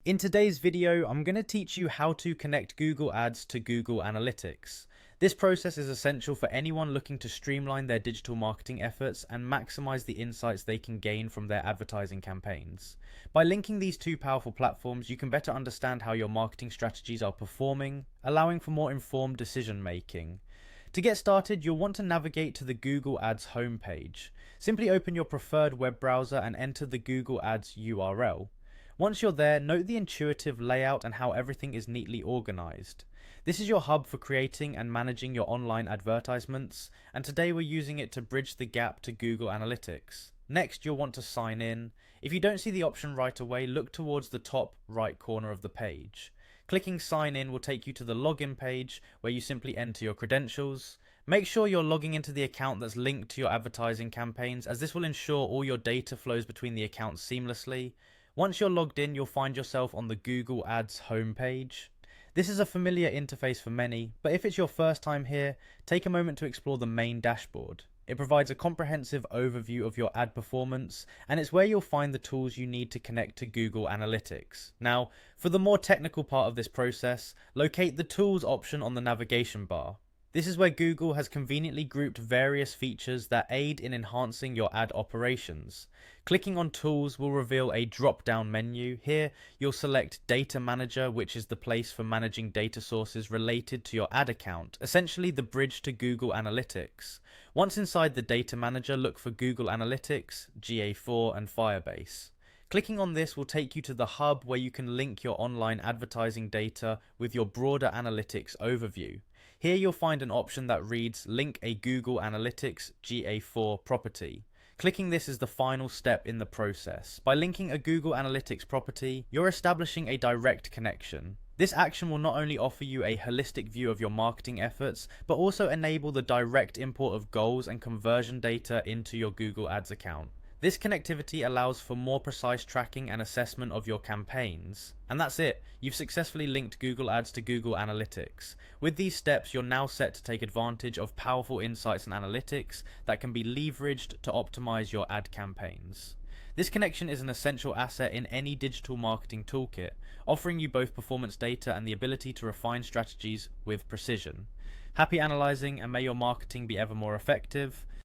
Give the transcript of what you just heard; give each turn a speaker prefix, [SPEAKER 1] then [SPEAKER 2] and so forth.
[SPEAKER 1] In today's video, I'm going to teach you how to connect Google Ads to Google Analytics. This process is essential for anyone looking to streamline their digital marketing efforts and maximize the insights they can gain from their advertising campaigns. By linking these two powerful platforms, you can better understand how your marketing strategies are performing, allowing for more informed decision making. To get started, you'll want to navigate to the Google Ads homepage. Simply open your preferred web browser and enter the Google Ads URL. Once you're there, note the intuitive layout and how everything is neatly organized. This is your hub for creating and managing your online advertisements, and today we're using it to bridge the gap to Google Analytics. Next, you'll want to sign in. If you don't see the option right away, look towards the top right corner of the page. Clicking sign in will take you to the login page where you simply enter your credentials. Make sure you're logging into the account that's linked to your advertising campaigns, as this will ensure all your data flows between the accounts seamlessly. Once you're logged in, you'll find yourself on the Google Ads homepage. This is a familiar interface for many, but if it's your first time here, take a moment to explore the main dashboard. It provides a comprehensive overview of your ad performance, and it's where you'll find the tools you need to connect to Google Analytics. Now, for the more technical part of this process, locate the Tools option on the navigation bar. This is where Google has conveniently grouped various features that aid in enhancing your ad operations. Clicking on Tools will reveal a drop-down menu. Here, you'll select Data Manager, which is the place for managing data sources related to your ad account, essentially the bridge to Google Analytics. Once inside the Data Manager, look for Google Analytics, GA4, and Firebase. Clicking on this will take you to the hub where you can link your online advertising data with your broader analytics overview. Here you'll find an option that reads Link a Google Analytics GA4 property. Clicking this is the final step in the process. By linking a Google Analytics property, you're establishing a direct connection. This action will not only offer you a holistic view of your marketing efforts, but also enable the direct import of goals and conversion data into your Google Ads account. This connectivity allows for more precise tracking and assessment of your campaigns. And that's it, you've successfully linked Google Ads to Google Analytics. With these steps, you're now set to take advantage of powerful insights and analytics that can be leveraged to optimize your ad campaigns. This connection is an essential asset in any digital marketing toolkit, offering you both performance data and the ability to refine strategies with precision. Happy analyzing, and may your marketing be ever more effective.